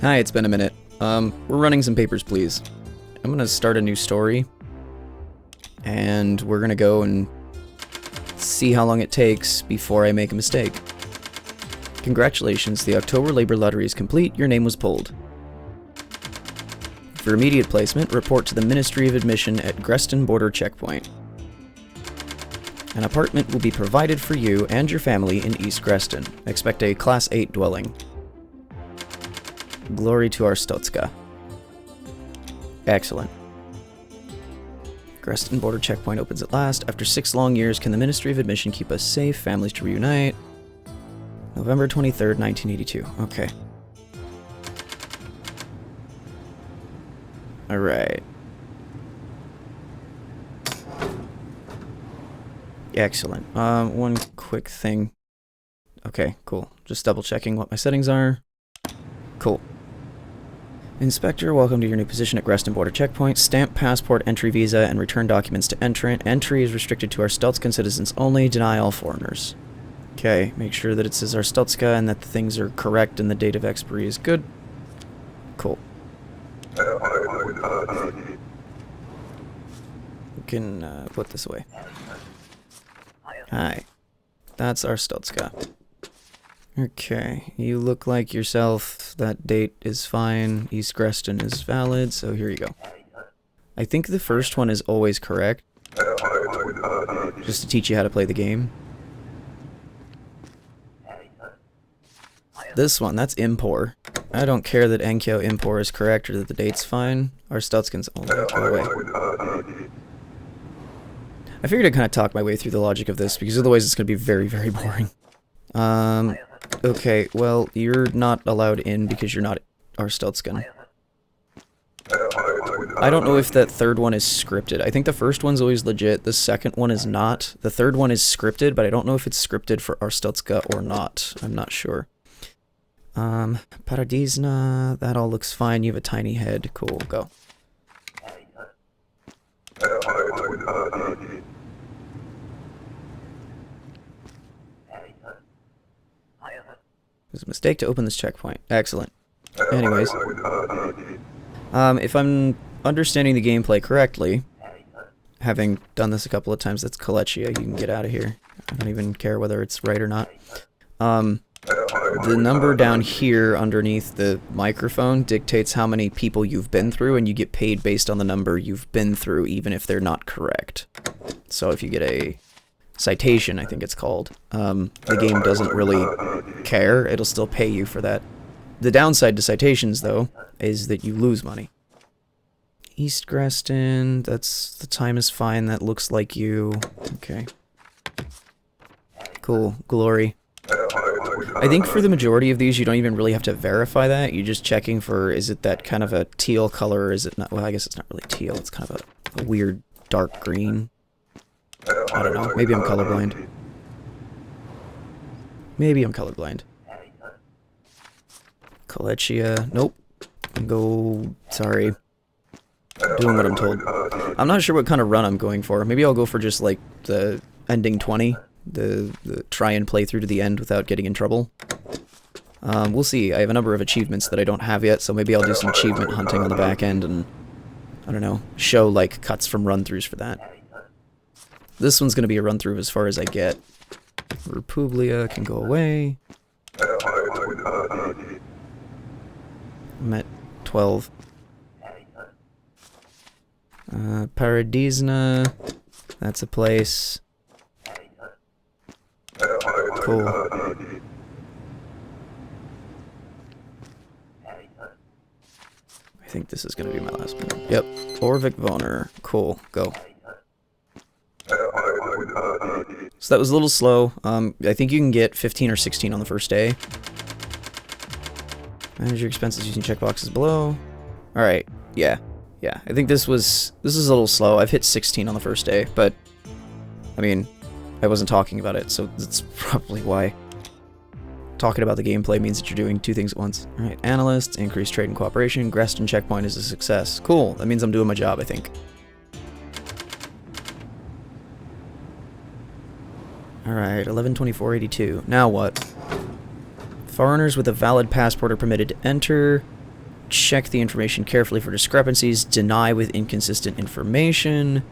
Hi, it's been a minute. We're running some papers, please. I'm gonna start a new story. And we're gonna go and see how long it takes before I make a mistake. Congratulations, the October Labor Lottery is complete. Your name was pulled. For immediate placement, report to the Ministry of Admission at Grestin Border Checkpoint. An apartment will be provided for you and your family in East Grestin. Expect a Class 8 dwelling. Glory to our Stotska. Excellent. Grestin Border Checkpoint opens at last. After 6 long years, can the Ministry of Admission keep us safe? Families to reunite. November 23rd, 1982. Okay. Alright. Excellent. One quick thing. Okay, cool. Just double checking what my settings are. Cool. Inspector, welcome to your new position at Grestin Border Checkpoint. Stamp passport, entry visa, and return documents to entrant. Entry is restricted to our Steltskan citizens only. Deny all foreigners. Okay, make sure that it says our Steltska and that the things are correct and the date of expiry is good. Cool. We can put this away. Hi. That's our Steltska. Okay, you look like yourself. That date is fine. East Grestin is valid, so here you go. I think the first one is always correct. Just to teach you how to play the game. This one, that's Impor. I don't care that Enkyo Impor is correct or that the date's fine. Our Steltskan's only go away. I figured I'd kind of talk my way through the logic of this, because otherwise it's going to be very, very boring. Okay, well, you're not allowed in because you're not our Steltskan. I don't know if that third one is scripted. I think the first one's always legit, the second one is not. The third one is scripted, but I don't know if it's scripted for our Steltska or not. I'm not sure. Paradisna, that all looks fine. You have a tiny head. Cool, go. It was a mistake to open this checkpoint. Excellent. Anyways. If I'm understanding the gameplay correctly, having done this a couple of times, that's Kolechia. You can get out of here. I don't even care whether it's right or not. The number down here underneath the microphone dictates how many people you've been through, and you get paid based on the number you've been through, even if they're not correct. So if you get a citation, I think it's called, the game doesn't really care. It'll still pay you for that. The downside to citations, though, is that you lose money. East Grestin, that's, the time is fine. That looks like you. Okay. Cool. Glory. I think for the majority of these, you don't even really have to verify that. You're just checking for, is it that kind of a teal color, or is it not? Well, I guess it's not really teal. It's kind of a weird dark green. I don't know. Maybe I'm colorblind. Maybe I'm colorblind. Kolechia. Nope. Go. Sorry. Doing what I'm told. I'm not sure what kind of run I'm going for. Maybe I'll go for just like the ending 20. The try and play through to the end without getting in trouble. We'll see. I have a number of achievements that I don't have yet, so maybe I'll do some achievement hunting on the back end and, I don't know, show like cuts from run-throughs for that. This one's going to be a run-through as far as I get. Republia can go away. I'm at 12. Paradisna. That's a place. Cool. I think this is going to be my last one. Yep. Orvik Voner. Cool. Go. So that was a little slow. I think you can get 15 or 16 on the first day. Manage your expenses using checkboxes below. Alright. Yeah. Yeah. I think this is a little slow. I've hit 16 on the first day, but I mean, I wasn't talking about it, so that's probably why. Talking about the gameplay means that you're doing two things at once. Alright, analysts, increased trade and cooperation, Grestin checkpoint is a success. Cool, that means I'm doing my job, I think. Alright, 112482. Now what? Foreigners with a valid passport are permitted to enter. check the information carefully for discrepancies, deny with inconsistent information.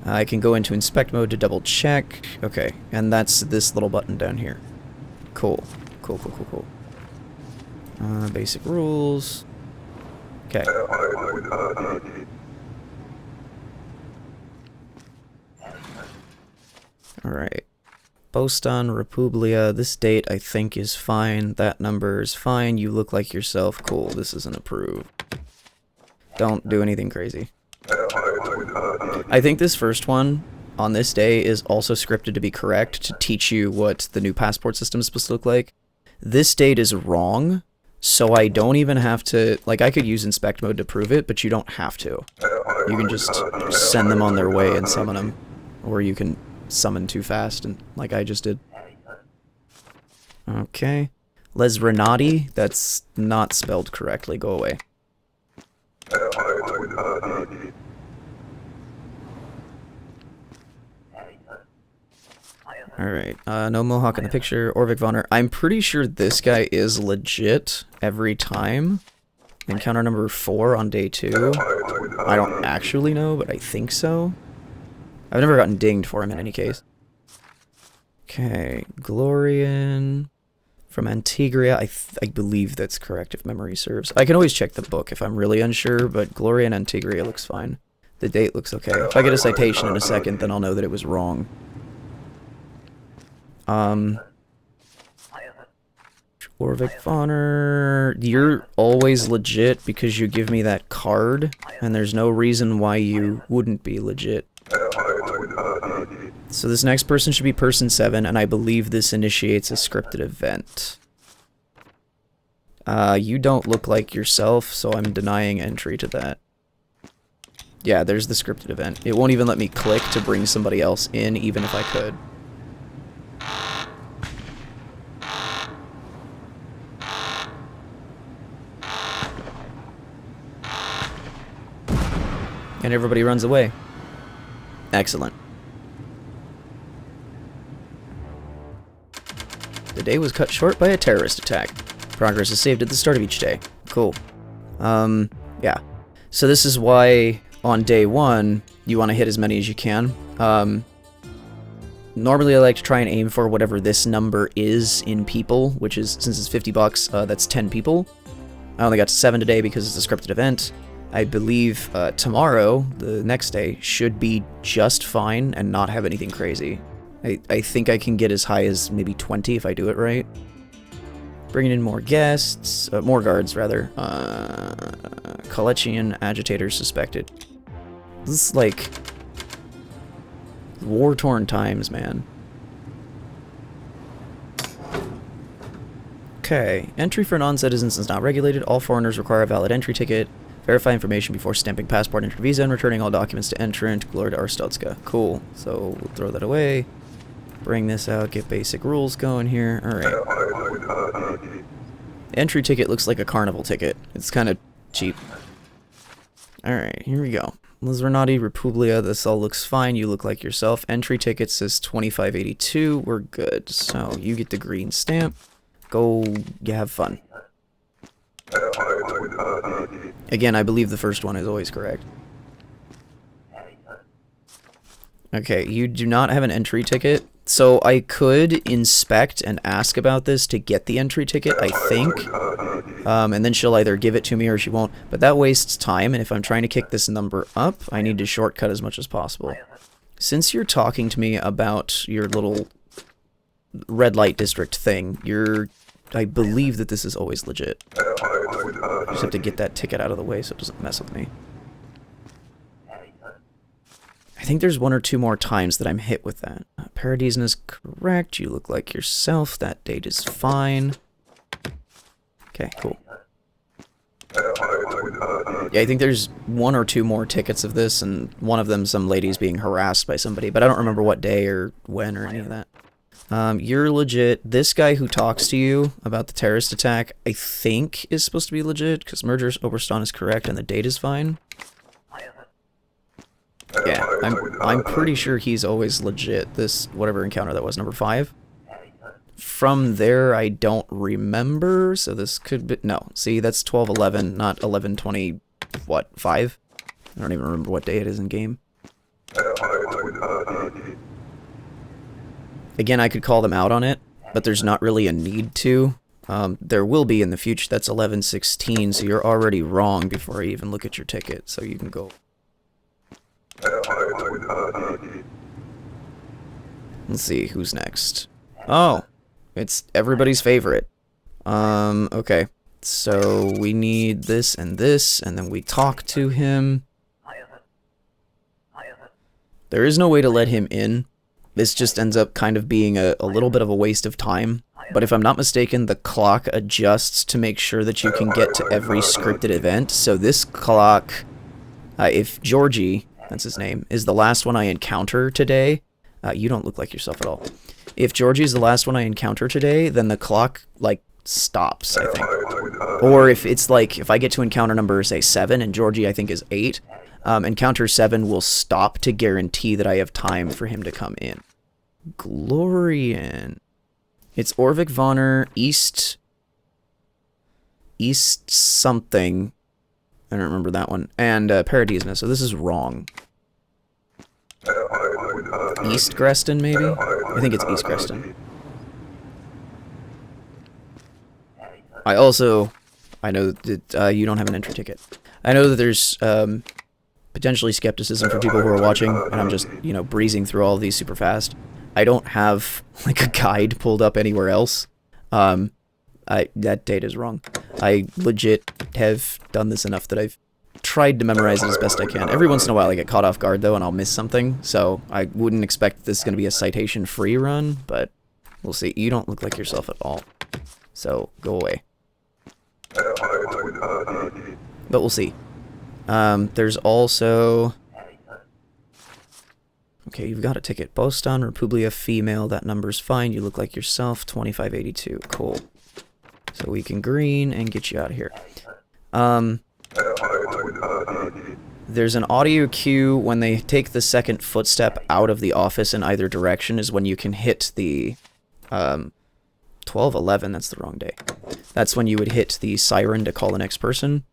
I can go into inspect mode to double check. Okay, and that's this little button down here. Cool. Cool. Basic rules. Okay. Alright. Boston, Republia. This date, I think, is fine. That number is fine. You look like yourself. Cool. This isn't approved. Don't do anything crazy. I think this first one, on this day, is also scripted to be correct, to teach you what the new passport system is supposed to look like. This date is wrong, so I don't even have to... Like, I could use inspect mode to prove it, but you don't have to. You can just send them on their way and summon them. Or you can summon too fast, and like I just did. Okay. Les Renati, that's not spelled correctly. Go away. Alright, no Mohawk in the picture. Orvik Vonner. I'm pretty sure this guy is legit every time. Encounter number 4 on day 2. I don't actually know, but I think so. I've never gotten dinged for him in any case. Okay, Glorian from Antigria. I believe that's correct if memory serves. I can always check the book if I'm really unsure, but Glorian Antigria looks fine. The date looks okay. If I get a citation in a second, then I'll know that it was wrong. Orvik Vonner, you're always legit because you give me that card, and there's no reason why you wouldn't be legit. So this next person should be person 7, and I believe this initiates a scripted event. You don't look like yourself, so I'm denying entry to that. Yeah, there's the scripted event. It won't even let me click to bring somebody else in, even if I could. And everybody runs away. Excellent. The day was cut short by a terrorist attack. Progress is saved at the start of each day. Cool. Yeah. So this is why on day 1, you want to hit as many as you can. Normally I like to try and aim for whatever this number is in people, which is, since it's 50 bucks, that's 10 people. I only got to 7 today because it's a scripted event. I believe tomorrow, the next day, should be just fine and not have anything crazy. I think I can get as high as maybe 20 if I do it right. Bringing in more guests, more guards rather. Kalechian agitators suspected. This is like war-torn times, man. Okay, entry for non-citizens is not regulated. All foreigners require a valid entry ticket. Verify information before stamping passport, entry visa, and returning all documents to entrant. Glory to Arstotska. Cool. So we'll throw that away. Bring this out. Get basic rules going here. Alright. Entry ticket looks like a carnival ticket. It's kind of cheap. Alright, here we go. Liz Renati, Republia, this all looks fine. You look like yourself. Entry ticket says 2582. We're good. So you get the green stamp. Go, you have fun. Again, I believe the first one is always correct. Okay, you do not have an entry ticket. So I could inspect and ask about this to get the entry ticket, I think. And then she'll either give it to me or she won't. But that wastes time, and if I'm trying to kick this number up, I need to shortcut as much as possible. Since you're talking to me about your little red light district thing, I believe that this is always legit. I just have to get that ticket out of the way so it doesn't mess with me. I think there's 1 or 2 more times that I'm hit with that. Paradisen is correct. You look like yourself. That date is fine. Okay, cool. Yeah, I think there's 1 or 2 more tickets of this, and one of them some lady's being harassed by somebody, but I don't remember what day or when or any of that. You're legit. This guy who talks to you about the terrorist attack, I think is supposed to be legit, because Merger Oberston is correct and the date is fine. Yeah, I'm pretty sure he's always legit. This, whatever encounter that was, number 5? from there, I don't remember, so this could be... No, see, that's 12-11, not 11-20, what, 5? I don't even remember what day it is in game. Again, I could call them out on it, but there's not really a need to. There will be in the future. That's 11-16, so you're already wrong before I even look at your ticket, so you can go. Let's see, who's next? Oh, it's everybody's favorite. Okay. So we need this, and then we talk to him. There is no way to let him in. This just ends up kind of being a little bit of a waste of time. But if I'm not mistaken, the clock adjusts to make sure that you can get to every scripted event. So this clock, if Georgie, that's his name, is the last one I encounter today, you don't look like yourself at all. If Georgie is the last one I encounter today, then the clock, like, stops, I think. Or if it's like, if I get to encounter number, say, 7, and Georgie, I think, is 8, encounter 7 will stop to guarantee that I have time for him to come in. Glorian. It's Orvik Vonner, East something. I don't remember that one. And Paradisna, so this is wrong. East Grestin, maybe? I think it's East Grestin. I know that you don't have an entry ticket. I know that there's potentially skepticism for people who are watching, and I'm just, you know, breezing through all of these super fast. I don't have, like, a guide pulled up anywhere else. That date is wrong. I legit have done this enough that I've tried to memorize it as best I can. Every once in a while I get caught off guard, though, and I'll miss something, so I wouldn't expect this is going to be a citation-free run, but we'll see. You don't look like yourself at all, so go away. But we'll see. There's also... Okay, you've got a ticket. Boston, Republia, female. That number's fine. You look like yourself. 2582. Cool. So we can green and get you out of here. There's an audio cue when they take the second footstep out of the office in either direction is when you can hit the 12-11. That's the wrong day. That's when you would hit the siren to call the next person.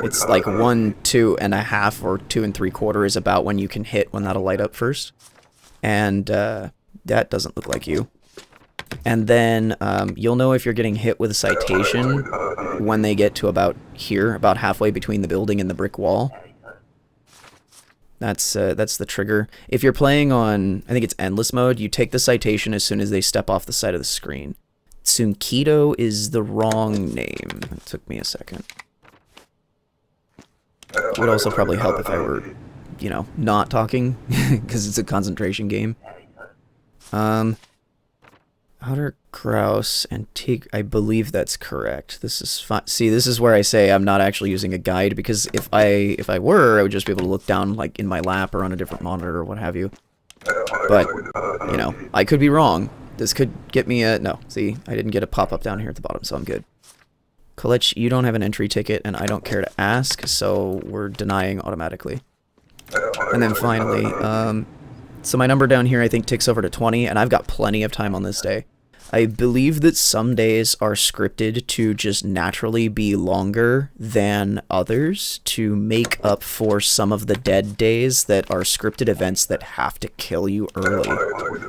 It's like 1, 2.5, or 2 3/4 is about when you can hit when that'll light up first. And that doesn't look like you. And then you'll know if you're getting hit with a citation when they get to about here, about halfway between the building and the brick wall. That's the trigger. If you're playing on, I think it's endless mode, you take the citation as soon as they step off the side of the screen. Tsunkido is the wrong name. It took me a second. It would also probably help if I were, you know, not talking, because it's a concentration game. Outer Kraus and Tig, I believe that's correct. This is fine. See, this is where I say I'm not actually using a guide, because if I were, I would just be able to look down, like, in my lap or on a different monitor or what have you. But, you know, I could be wrong. This could get me a... No, see, I didn't get a pop-up down here at the bottom, so I'm good. Kolech, you don't have an entry ticket, and I don't care to ask, so we're denying automatically. And then finally, so my number down here I think ticks over to 20, and I've got plenty of time on this day. I believe that some days are scripted to just naturally be longer than others to make up for some of the dead days that are scripted events that have to kill you early.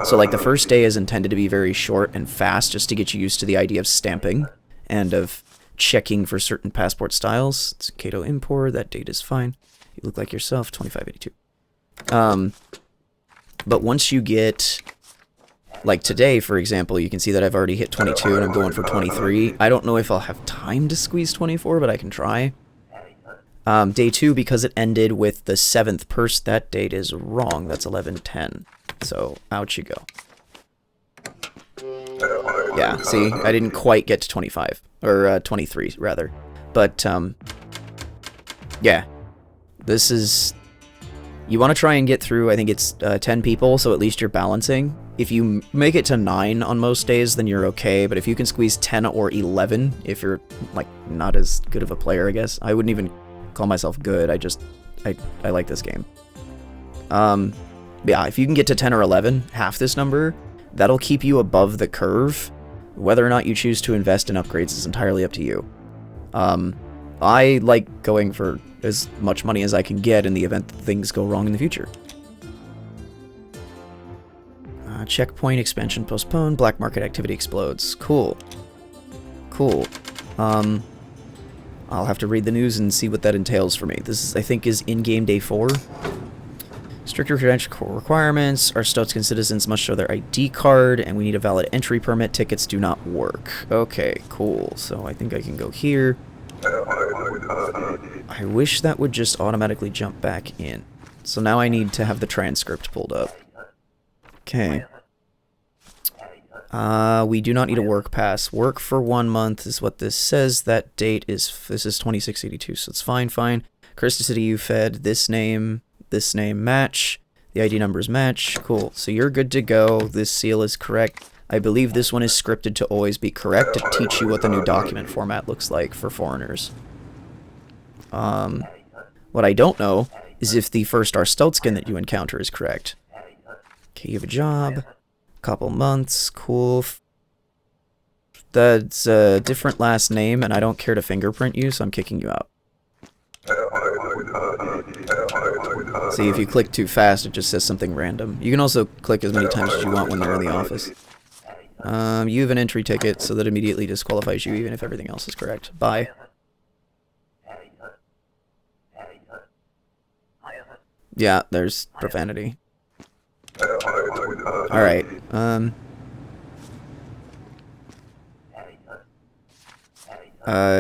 So like the first day is intended to be very short and fast just to get you used to the idea of stamping and of checking for certain passport styles. It's Cato Impor, that date is fine. You look like yourself, 2582. But once you get, like today, for example, you can see that I've already hit 22 and I'm going for 23. I don't know if I'll have time to squeeze 24, but I can try. Day 2, because it ended with the 7th person, that date is wrong. That's 11/10. So out you go. Yeah, see, I didn't quite get to 25, or 23, rather. But, yeah, this is, you want to try and get through, I think it's 10 people, so at least you're balancing. If you make it to 9 on most days, then you're okay, but if you can squeeze 10 or 11, if you're, like, not as good of a player, I guess. I wouldn't even call myself good, I like this game. Yeah, if you can get to 10 or 11, half this number, That'll keep you above the curve. Whether or not you choose to invest in upgrades is entirely up to you. I like going for as much money as I can get in the event that things go wrong in the future. Checkpoint expansion postponed. Black market activity explodes. Cool. Cool. I'll have to read the news and see what that entails for me. This is, I think, is in-game day 4. Stricter credential requirements. Our Stoatskin citizens must show their ID card, and we need a valid entry permit. Tickets do not work. Okay, cool. So I think I can go here. I wish that would just automatically jump back in. So now I need to have the transcript pulled up. Okay. We do not need a work pass. Work for 1 month is what this says. That date is, this is 2682, so it's fine, fine. Grestin City you fed, this name match. The ID numbers match. Cool. So you're good to go. This seal is correct. I believe this one is scripted to always be correct to teach you what the new document format looks like for foreigners. What I don't know is if the first Stoatskin that you encounter is correct. Okay, you have a job. Couple months. Cool. That's a different last name, and I don't care to fingerprint you, so I'm kicking you out. See, if you click too fast, it just says something random. You can also click as many times as you want when they're in the office. You have an entry ticket, so that immediately disqualifies you even if everything else is correct. Bye. Yeah, there's profanity. Alright,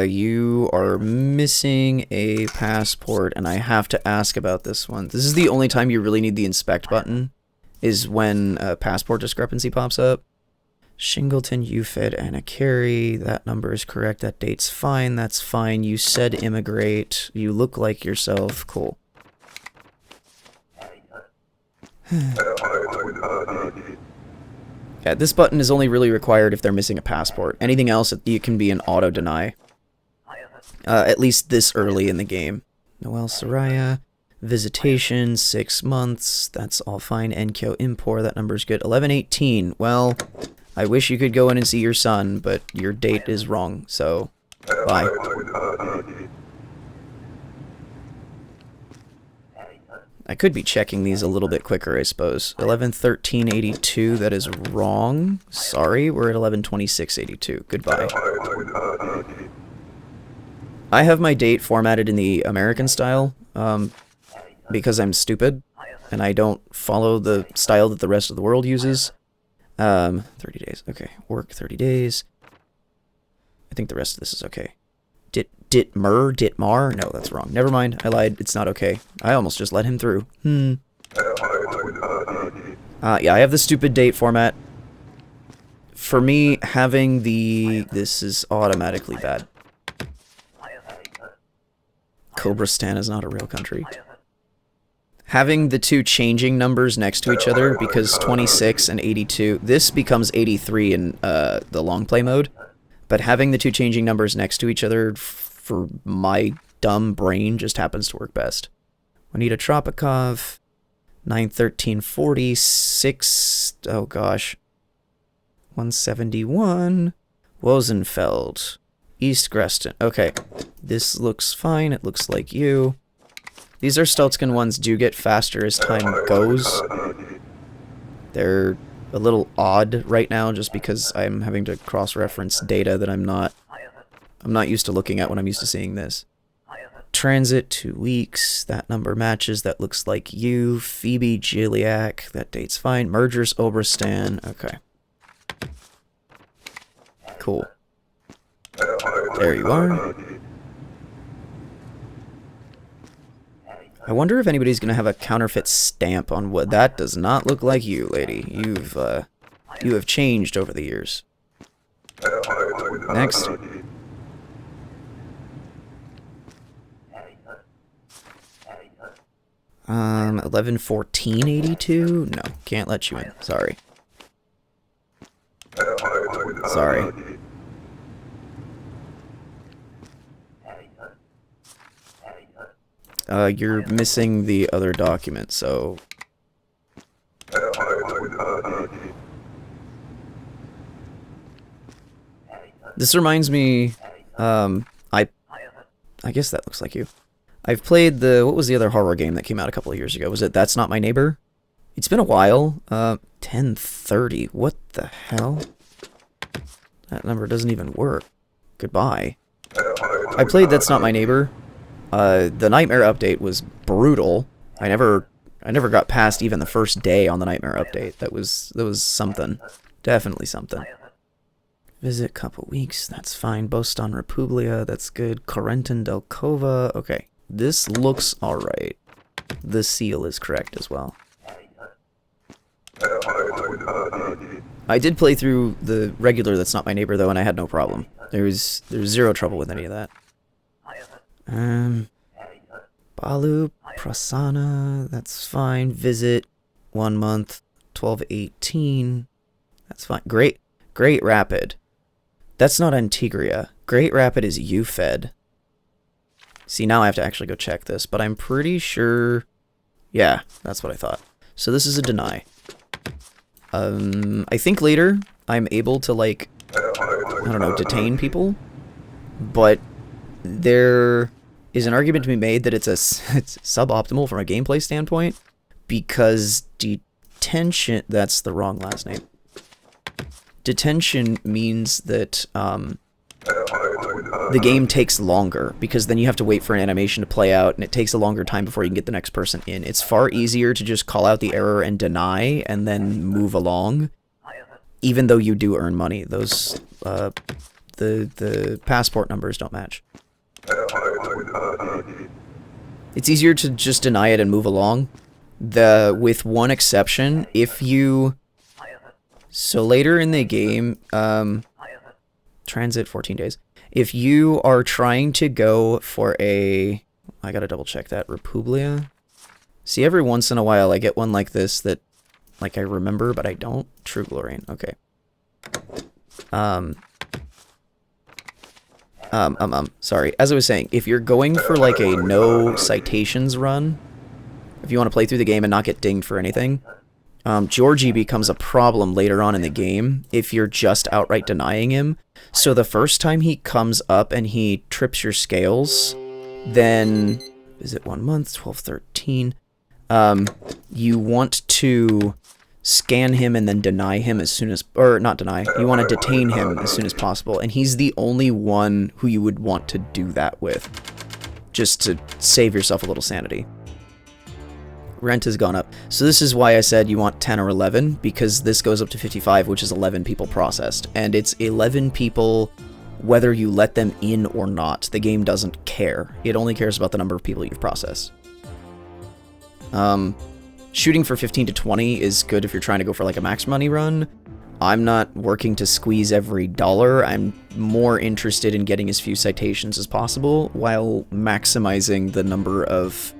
you are missing a passport, and I have to ask about this one. This is the only time you really need the inspect button, is when a passport discrepancy pops up. Shingleton, Ufed, Anna Carey, that number is correct, that date's fine, that's fine. You said immigrate, you look like yourself, cool. Yeah, this button is only really required if they're missing a passport. Anything else, you can be an auto-deny. At least this early in the game. Noel Soraya, visitation, 6 months, that's all fine. Enkyo Impor, that number's good. 11/18, well, I wish you could go in and see your son, but your date is wrong, so bye. I could be checking these a little bit quicker, I suppose. 11/13/82, that is wrong. Sorry, we're at 11/26/82. Goodbye. I have my date formatted in the American style, because I'm stupid, and I don't follow the style that the rest of the world uses. 30 days, okay. Work 30 days. I think the rest of this is okay. Ditmar? No, that's wrong. Never mind, I lied. It's not okay. I almost just let him through. Yeah, I have the stupid date format. For me, having the... This is automatically bad. Grestin is not a real country. Having the two changing numbers next to each other, because 26 and 82... This becomes 83 in the long play mode. But having the two changing numbers next to each other, for my dumb brain, just happens to work best. Juanita Tropikov, 9/13/46, oh gosh, 171, Wozenfeld, East Grestin. Okay, this looks fine, it looks like you. These are Stoatskin ones do get faster as time goes. They're a little odd right now just because I'm having to cross-reference data that I'm not used to looking at when I'm used to seeing this. Transit, 2 weeks. That number matches. That looks like you. Phoebe Giliak. That date's fine. Mergers Oberstan. Okay. Cool. There you are. I wonder if anybody's gonna have a counterfeit stamp on wood. That does not look like you, lady. You have changed over the years. Next. 11/14/82? No, can't let you in. Sorry. Sorry. You're missing the other document, so... This reminds me, I guess that looks like you. I've played what was the other horror game that came out a couple of years ago? Was it That's Not My Neighbor? It's been a while. 10:30. What the hell? That number doesn't even work. Goodbye. I played That's Not My Neighbor. The Nightmare update was brutal. I never got past even the first day on the Nightmare update. That was something. Definitely something. Visit couple weeks, that's fine. Boston Republia, that's good. Corentin del Cova, okay. This looks alright. The seal is correct as well. I did play through the regular That's Not My Neighbor though, and I had no problem. There's zero trouble with any of that. Balu, Prasanna, that's fine. Visit, 1 month, 1218. That's fine. Great Rapid. That's not Antigria. Great Rapid is UFED. See, now I have to actually go check this, but I'm pretty sure... Yeah, that's what I thought. So this is a deny. I think later I'm able to, like, I don't know, detain people, but there is an argument to be made that it's suboptimal from a gameplay standpoint, because detention... That's the wrong last name. Detention means that the game takes longer, because then you have to wait for an animation to play out, and it takes a longer time before you can get the next person in. It's far easier to just call out the error and deny, and then move along, even though you do earn money. Those, the passport numbers don't match. It's easier to just deny it and move along. With one exception, if you... So later in the game, transit 14 days. If you are trying to go for I gotta double check that, Republia. See, every once in a while I get one like this that, like, I remember, but I don't. True Glorian, okay. Sorry, as I was saying, if you're going for, like, a no citations run, if you want to play through the game and not get dinged for anything, Georgie becomes a problem later on in the game if you're just outright denying him. So the first time he comes up and he trips your scales, then... Is it 1 month? 1213. You want to scan him and then deny him as soon as... Or, not deny. You want to detain him as soon as possible. And he's the only one who you would want to do that with, just to save yourself a little sanity. Rent has gone up. So this is why I said you want 10 or 11, because this goes up to 55, which is 11 people processed. And it's 11 people whether you let them in or not. The game doesn't care. It only cares about the number of people you've processed. Shooting for 15 to 20 is good if you're trying to go for like a max money run. I'm not working to squeeze every dollar. I'm more interested in getting as few citations as possible while maximizing the number of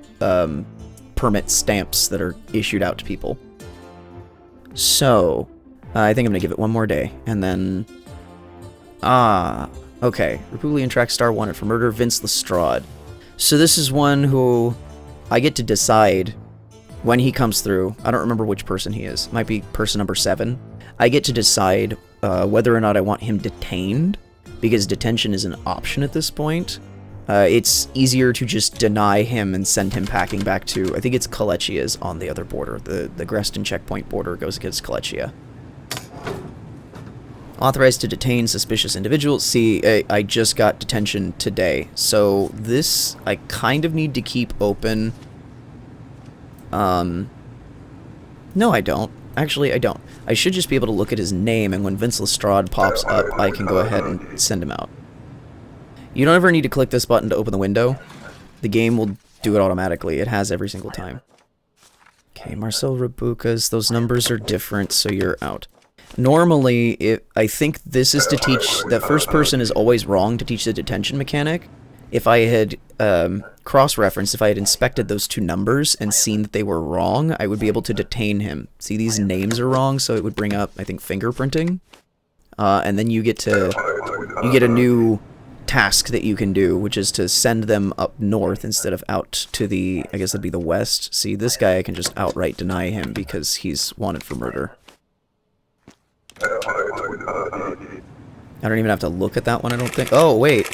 permit stamps that are issued out to people. So, I think I'm going to give it one more day, and then... okay. Republican Track Star wanted for murder, Vince Lestrade. So this is one who I get to decide when he comes through. I don't remember which person he is. Might be person number 7. I get to decide whether or not I want him detained, because detention is an option at this point. It's easier to just deny him and send him packing back to, I think it's Kalechia's on the other border. The Grestin checkpoint border goes against Kalechia. Authorized to detain suspicious individuals. See, I just got detention today, so this I kind of need to keep open. No, I don't. Actually, I don't. I should just be able to look at his name, and when Vince Lestrade pops up, I can go ahead and send him out. You don't ever need to click this button to open the window. The game will do it automatically. It has every single time. Okay, Marcel Rabucas. Those numbers are different, so you're out. Normally, I think this is to teach... That first person is always wrong to teach the detention mechanic. If I had cross-referenced, if I had inspected those two numbers and seen that they were wrong, I would be able to detain him. See, these names are wrong, so it would bring up, I think, fingerprinting. And then you get a new task that you can do, which is to send them up north instead of out to the, I guess that'd be the west. See, this guy I can just outright deny him because he's wanted for murder. I don't even have to look at that one, I don't think. Oh, wait.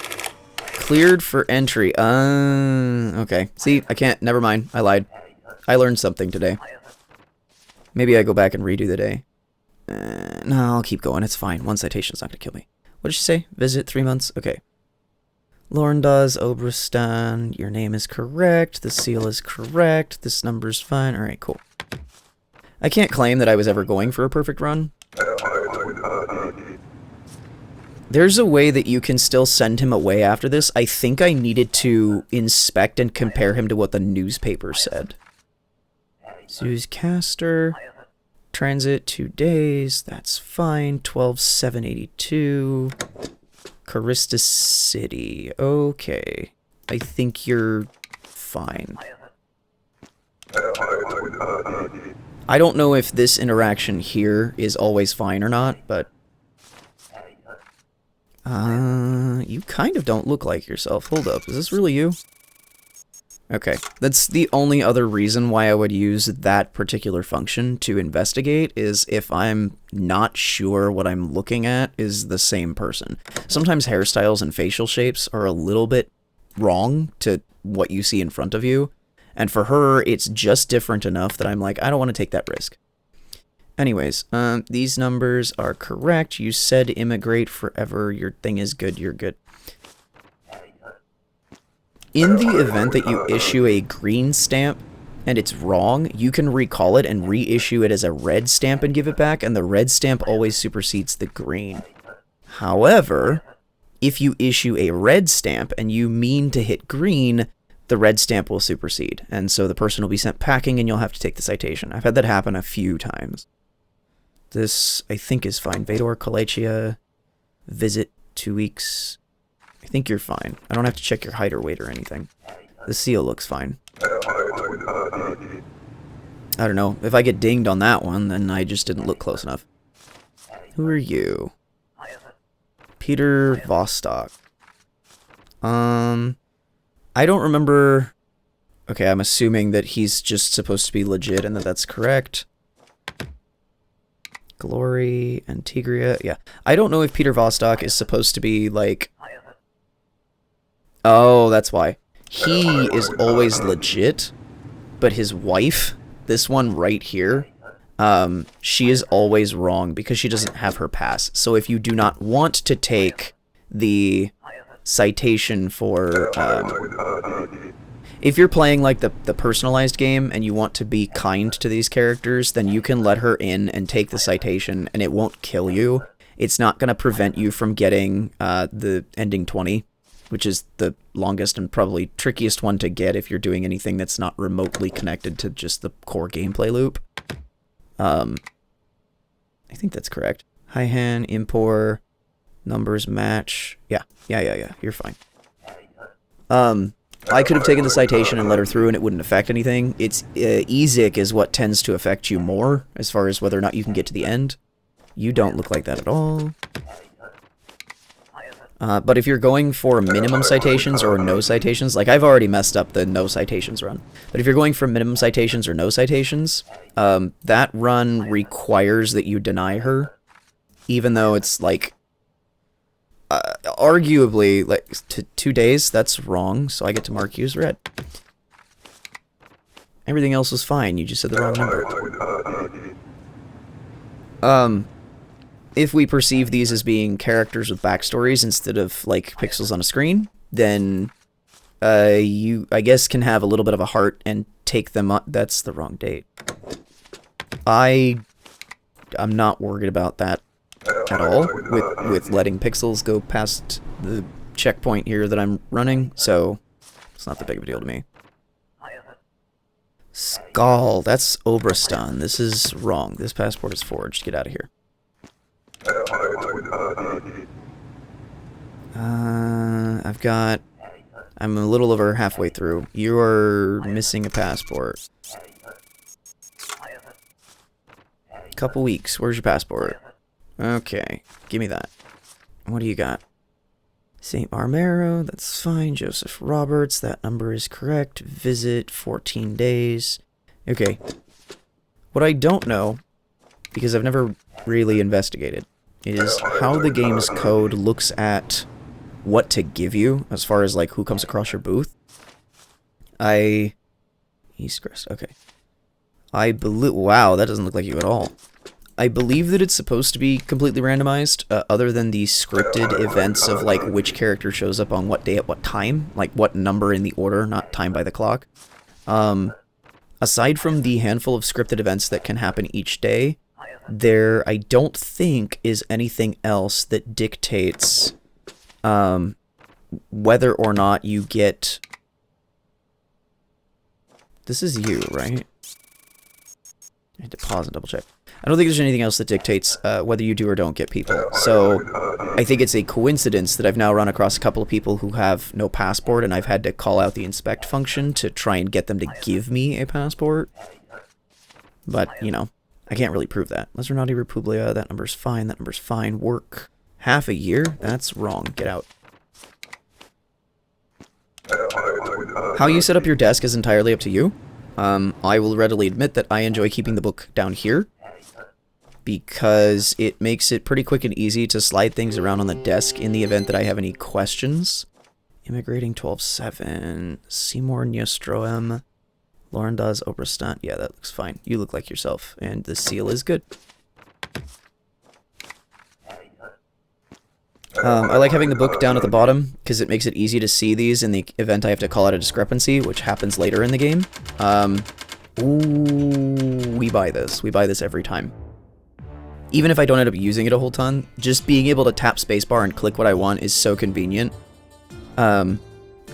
Cleared for entry. Okay. See, I can't. Never mind. I lied. I learned something today. Maybe I go back and redo the day. No, I'll keep going. It's fine. One citation's not going to kill me. What did she say? Visit 3 months? Okay. Lorndaz, Obristan. Your name is correct. The seal is correct. This number's fine. Alright, cool. I can't claim that I was ever going for a perfect run. There's a way that you can still send him away after this. I think I needed to inspect and compare him to what the newspaper said. Zeus Caster. Transit 2 days. That's fine. 12,782. Caristus City. Okay. I think you're fine. I don't know if this interaction here is always fine or not, but... you kind of don't look like yourself. Hold up, is this really you? Okay, that's the only other reason why I would use that particular function to investigate, is if I'm not sure what I'm looking at is the same person. Sometimes hairstyles and facial shapes are a little bit wrong to what you see in front of you, and for her, it's just different enough that I'm like, I don't want to take that risk. Anyways, these numbers are correct. You said immigrate forever. Your thing is good. You're good. In the event that you issue a green stamp and it's wrong, you can recall it and reissue it as a red stamp and give it back, and the red stamp always supersedes the green. However, if you issue a red stamp and you mean to hit green, the red stamp will supersede, and so the person will be sent packing and you'll have to take the citation. I've had that happen a few times. This, I think, is fine. Vador, Kalachia, visit 2 weeks. I think you're fine. I don't have to check your height or weight or anything. The seal looks fine. I don't know. If I get dinged on that one, then I just didn't look close enough. Who are you? Peter Vostok. I don't remember... Okay, I'm assuming that he's just supposed to be legit and that that's correct. Glory, Antigria, yeah. I don't know if Peter Vostok is supposed to be, like... Oh, that's why. He is always legit, but his wife, this one right here, she is always wrong because she doesn't have her pass. So if you do not want to take the citation for... if you're playing like the personalized game and you want to be kind to these characters, then you can let her in and take the citation and it won't kill you. It's not going to prevent you from getting the ending 20, which is the longest and probably trickiest one to get if you're doing anything that's not remotely connected to just the core gameplay loop. I think that's correct. High hand, impor, numbers match. Yeah, you're fine. I could have taken the citation and let her through and it wouldn't affect anything. It's EZIC is what tends to affect you more as far as whether or not you can get to the end. You don't look like that at all. But if you're going for minimum citations or no citations, like I've already messed up the no citations run, but if you're going for minimum citations or no citations, that run requires that you deny her, even though it's like, arguably, like, 2 days, that's wrong, so I get to mark you as red. Everything else was fine, you just said the wrong number. If we perceive these as being characters with backstories instead of, like, pixels on a screen, then you, I guess, can have a little bit of a heart and take them up. That's the wrong date. I'm not worried about that at all, with letting pixels go past the checkpoint here that I'm running, so it's not that big of a deal to me. Skull, that's Obristan. This is wrong. This passport is forged. Get out of here. I'm a little over halfway through. You are missing a passport. Couple weeks. Where's your passport? Okay, give me that. What do you got? St. Marmero, that's fine. Joseph Roberts, that number is correct. Visit, 14 days. Okay. What I don't know, because I've never really investigated, is how the game's code looks at what to give you, as far as, like, who comes across your booth. He's Grestin, okay. I believe... Wow, that doesn't look like you at all. I believe that it's supposed to be completely randomized, other than the scripted events of, like, which character shows up on what day at what time. Like, what number in the order, not time by the clock. Aside from the handful of scripted events that can happen each day, there, I don't think, is anything else that dictates whether or not you get... This is you, right? I had to pause and double check. I don't think there's anything else that dictates whether you do or don't get people. So I think it's a coincidence that I've now run across a couple of people who have no passport, and I've had to call out the inspect function to try and get them to give me a passport. But, you know, I can't really prove that. Lesernati Republia, that number's fine, that number's fine. Work half a year? That's wrong. Get out. How you set up your desk is entirely up to you. I will readily admit that I enjoy keeping the book down here, because it makes it pretty quick and easy to slide things around on the desk in the event that I have any questions. Immigrating 12-7, Seymour Nystroem, Lorendas Oberstadt. Yeah, that looks fine. You look like yourself, and the seal is good. I like having the book down at the bottom, because it makes it easy to see these in the event I have to call out a discrepancy, which happens later in the game. Ooh, we buy this. We buy this every time. Even if I don't end up using it a whole ton, just being able to tap spacebar and click what I want is so convenient.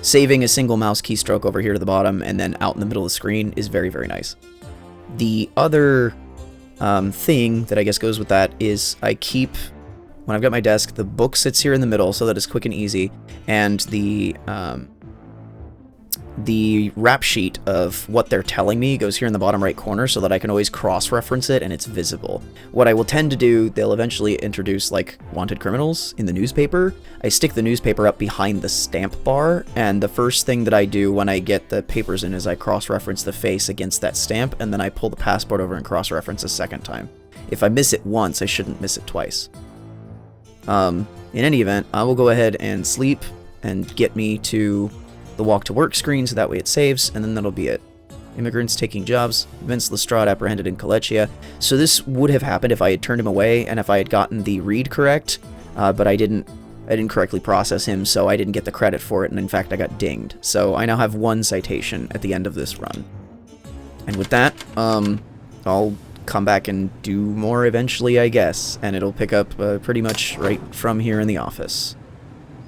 Saving a single mouse keystroke over here to the bottom and then out in the middle of the screen is very, very nice. The other thing that I guess goes with that is I keep... When I've got my desk, the book sits here in the middle so that it's quick and easy, and the rap sheet of what they're telling me goes here in the bottom right corner so that I can always cross-reference it and it's visible. What I will tend to do, they'll eventually introduce, like, wanted criminals in the newspaper. I stick the newspaper up behind the stamp bar, and the first thing that I do when I get the papers in is I cross-reference the face against that stamp, and then I pull the passport over and cross-reference a second time. If I miss it once, I shouldn't miss it twice. In any event, I will go ahead and sleep and get me to the walk to work screen so that way it saves, and then that'll be it. Immigrants taking jobs, Vince Lestrade apprehended in Kolechia. So this would have happened if I had turned him away and if I had gotten the read correct, but I didn't correctly process him, so I didn't get the credit for it, and in fact I got dinged. So I now have one citation at the end of this run. And with that, I'll come back and do more eventually, I guess, and it'll pick up pretty much right from here in the office.